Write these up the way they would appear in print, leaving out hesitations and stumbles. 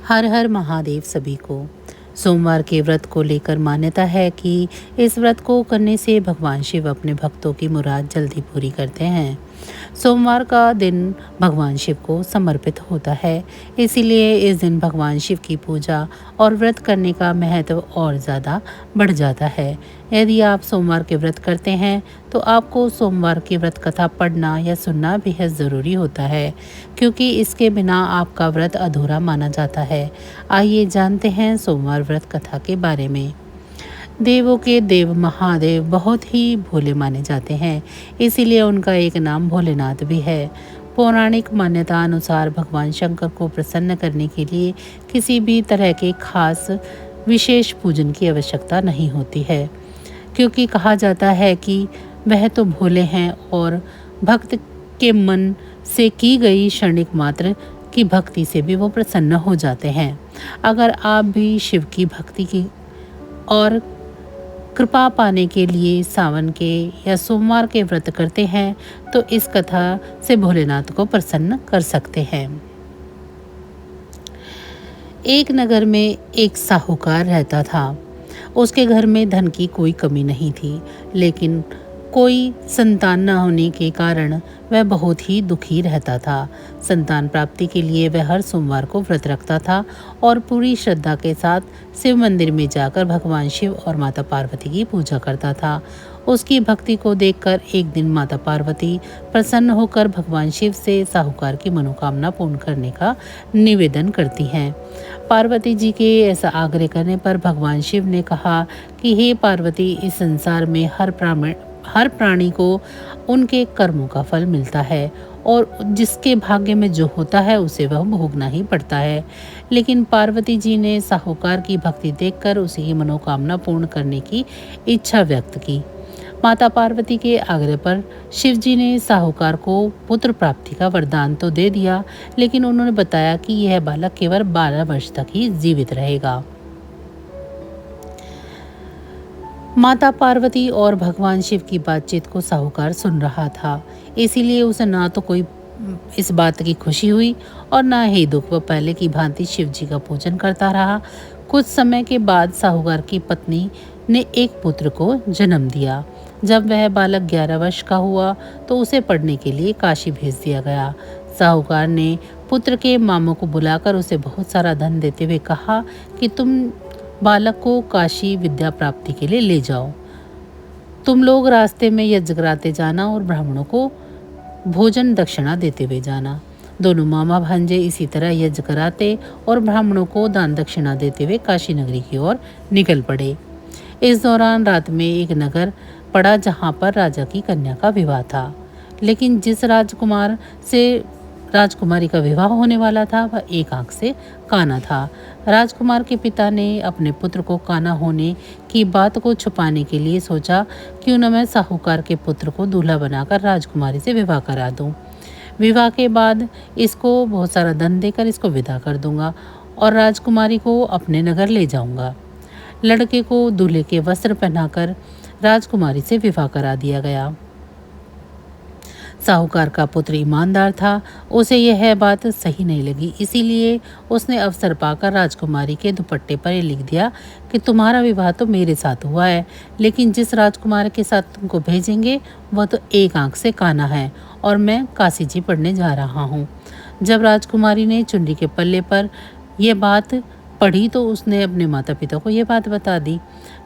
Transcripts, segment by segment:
हर हर महादेव सभी को। सोमवार के व्रत को लेकर मान्यता है कि इस व्रत को करने से भगवान शिव अपने भक्तों की मुराद जल्दी पूरी करते हैं। सोमवार का दिन भगवान शिव को समर्पित होता है, इसीलिए इस दिन भगवान शिव की पूजा और व्रत करने का महत्व और ज़्यादा बढ़ जाता है। यदि आप सोमवार के व्रत करते हैं तो आपको सोमवार की व्रत कथा पढ़ना या सुनना बेहद ज़रूरी होता है, क्योंकि इसके बिना आपका व्रत अधूरा माना जाता है। आइए जानते हैं सोमवार व्रत कथा के बारे में। देवों के देव महादेव बहुत ही भोले माने जाते हैं, इसीलिए उनका एक नाम भोलेनाथ भी है। पौराणिक मान्यता अनुसार भगवान शंकर को प्रसन्न करने के लिए किसी भी तरह के खास विशेष पूजन की आवश्यकता नहीं होती है, क्योंकि कहा जाता है कि वह तो भोले हैं और भक्त के मन से की गई क्षणिक मात्र की भक्ति से भी वो प्रसन्न हो जाते हैं। अगर आप भी शिव की भक्ति की और कृपा पाने के लिए सावन के या सोमवार के व्रत करते हैं तो इस कथा से भोलेनाथ को प्रसन्न कर सकते हैं। एक नगर में एक साहूकार रहता था। उसके घर में धन की कोई कमी नहीं थी, लेकिन कोई संतान न होने के कारण वह बहुत ही दुखी रहता था। संतान प्राप्ति के लिए वह हर सोमवार को व्रत रखता था और पूरी श्रद्धा के साथ शिव मंदिर में जाकर भगवान शिव और माता पार्वती की पूजा करता था। उसकी भक्ति को देखकर एक दिन माता पार्वती प्रसन्न होकर भगवान शिव से साहूकार की मनोकामना पूर्ण करने का निवेदन करती हैं। पार्वती जी के ऐसा आग्रह करने पर भगवान शिव ने कहा कि हे पार्वती, इस संसार में हर प्राणी को उनके कर्मों का फल मिलता है और जिसके भाग्य में जो होता है उसे वह भोगना ही पड़ता है। लेकिन पार्वती जी ने साहूकार की भक्ति देखकर उसी की मनोकामना पूर्ण करने की इच्छा व्यक्त की। माता पार्वती के आग्रह पर शिव जी ने साहूकार को पुत्र प्राप्ति का वरदान तो दे दिया, लेकिन उन्होंने बताया कि यह बालक केवल 12 वर्ष तक ही जीवित रहेगा। माता पार्वती और भगवान शिव की बातचीत को साहूकार सुन रहा था, इसीलिए उसे ना तो कोई इस बात की खुशी हुई और ना ही दुख। वह पहले की भांति शिव जी का पूजन करता रहा। कुछ समय के बाद साहूकार की पत्नी ने एक पुत्र को जन्म दिया। जब वह बालक 11 वर्ष का हुआ तो उसे पढ़ने के लिए काशी भेज दिया गया। साहूकार ने पुत्र के मामों को बुलाकर उसे बहुत सारा धन देते हुए कहा कि तुम बालक को काशी विद्या प्राप्ति के लिए ले जाओ। तुम लोग रास्ते में यज्ञ कराते जाना और ब्राह्मणों को भोजन दक्षिणा देते हुए जाना। दोनों मामा भांजे इसी तरह यज्ञ कराते और ब्राह्मणों को दान दक्षिणा देते हुए काशी नगरी की ओर निकल पड़े। इस दौरान रात में एक नगर पड़ा जहाँ पर राजा की कन्या का विवाह था, लेकिन जिस राजकुमार से राजकुमारी का विवाह होने वाला था वह एक आंख से काना था। राजकुमार के पिता ने अपने पुत्र को काना होने की बात को छुपाने के लिए सोचा, क्यों न मैं साहूकार के पुत्र को दूल्हा बनाकर राजकुमारी से विवाह करा दूं। विवाह के बाद इसको बहुत सारा धन देकर इसको विदा कर दूंगा और राजकुमारी को अपने नगर ले जाऊंगा। लड़के को दूल्हे के वस्त्र पहनाकर राजकुमारी से विवाह करा दिया गया। साहूकार का पुत्र ईमानदार था, उसे यह बात सही नहीं लगी, इसीलिए उसने अवसर पाकर राजकुमारी के दुपट्टे पर ये लिख दिया कि तुम्हारा विवाह तो मेरे साथ हुआ है, लेकिन जिस राजकुमार के साथ तुमको भेजेंगे वह तो एक आंख से काना है और मैं काशी जी पढ़ने जा रहा हूँ। जब राजकुमारी ने चुनरी के पल्ले पर यह बात पढ़ी तो उसने अपने माता पिता को यह बात बता दी।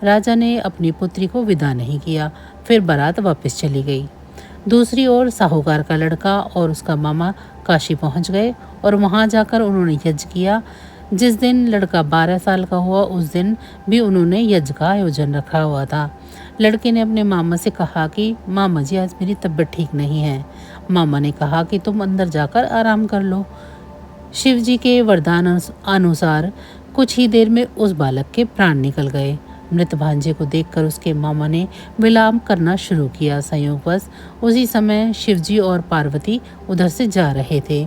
राजा ने अपनी पुत्री को विदा नहीं किया, फिर बारात वापस चली गई। दूसरी ओर साहूकार का लड़का और उसका मामा काशी पहुंच गए और वहां जाकर उन्होंने यज्ञ किया। जिस दिन लड़का 12 साल का हुआ उस दिन भी उन्होंने यज्ञ का आयोजन रखा हुआ था। लड़के ने अपने मामा से कहा कि मामा जी, आज मेरी तबीयत ठीक नहीं है। मामा ने कहा कि तुम अंदर जाकर आराम कर लो। शिव जी के वरदान अनुसार कुछ ही देर में उस बालक के प्राण निकल गए। मृत भांजे को देखकर उसके मामा ने विलाप करना शुरू किया। संयोगवश उसी समय शिवजी और पार्वती उधर से जा रहे थे।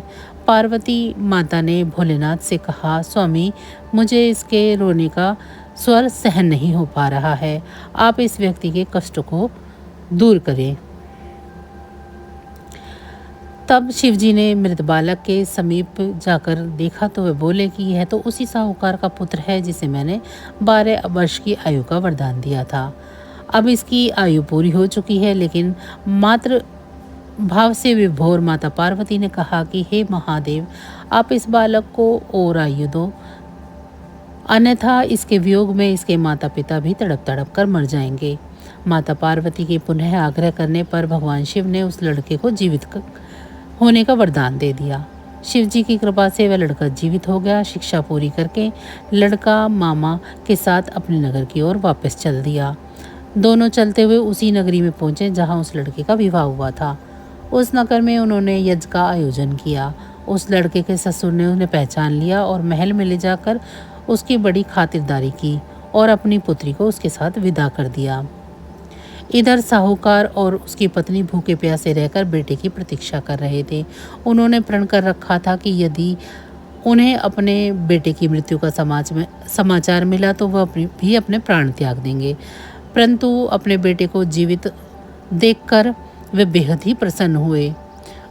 पार्वती माता ने भोलेनाथ से कहा, स्वामी, मुझे इसके रोने का स्वर सहन नहीं हो पा रहा है, आप इस व्यक्ति के कष्ट को दूर करें। तब शिवजी ने मृत बालक के समीप जाकर देखा तो वे बोले कि यह तो उसी साहूकार का पुत्र है जिसे मैंने 12 वर्ष की आयु का वरदान दिया था। अब इसकी आयु पूरी हो चुकी है। लेकिन मात्र भाव से विभोर माता पार्वती ने कहा कि हे महादेव, आप इस बालक को और आयु दो, अन्यथा इसके वियोग में इसके माता पिता भी तड़प तड़प कर मर जाएंगे। माता पार्वती के पुनः आग्रह करने पर भगवान शिव ने उस लड़के को जीवित होने का वरदान दे दिया। शिव जी की कृपा से वह लड़का जीवित हो गया। शिक्षा पूरी करके लड़का मामा के साथ अपने नगर की ओर वापस चल दिया। दोनों चलते हुए उसी नगरी में पहुंचे जहां उस लड़के का विवाह हुआ था। उस नगर में उन्होंने यज्ञ का आयोजन किया। उस लड़के के ससुर ने उन्हें पहचान लिया और महल में ले जाकर उसकी बड़ी खातिरदारी की और अपनी पुत्री को उसके साथ विदा कर दिया। इधर साहूकार और उसकी पत्नी भूखे प्यासे रहकर बेटे की प्रतीक्षा कर रहे थे। उन्होंने प्रण कर रखा था कि यदि उन्हें अपने बेटे की मृत्यु का समाचार मिला तो वह भी अपने प्राण त्याग देंगे। परंतु अपने बेटे को जीवित देखकर वे बेहद ही प्रसन्न हुए।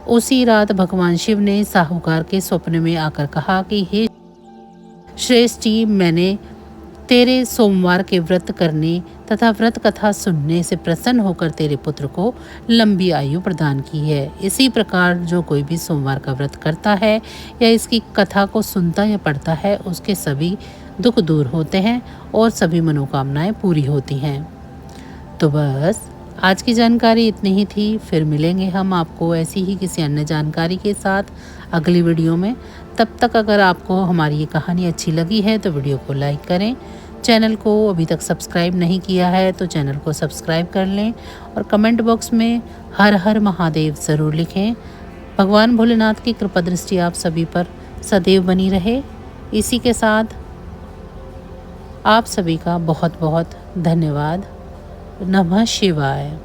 उसी रात भगवान शिव ने साहूकार के स्वप्न में आकर कहा कि हे श्रेष्ठ जी, मैंने तेरे सोमवार के व्रत करने तथा व्रत कथा सुनने से प्रसन्न होकर तेरे पुत्र को लंबी आयु प्रदान की है। इसी प्रकार जो कोई भी सोमवार का व्रत करता है या इसकी कथा को सुनता या पढ़ता है, उसके सभी दुख दूर होते हैं और सभी मनोकामनाएं पूरी होती हैं। तो बस आज की जानकारी इतनी ही थी। फिर मिलेंगे हम आपको ऐसी ही किसी अन्य जानकारी के साथ अगली वीडियो में। तब तक अगर आपको हमारी ये कहानी अच्छी लगी है तो वीडियो को लाइक करें। चैनल को अभी तक सब्सक्राइब नहीं किया है तो चैनल को सब्सक्राइब कर लें और कमेंट बॉक्स में हर हर महादेव ज़रूर लिखें। भगवान भोलेनाथ की कृपा दृष्टि आप सभी पर सदैव बनी रहे। इसी के साथ आप सभी का बहुत बहुत धन्यवाद। नमः शिवाय।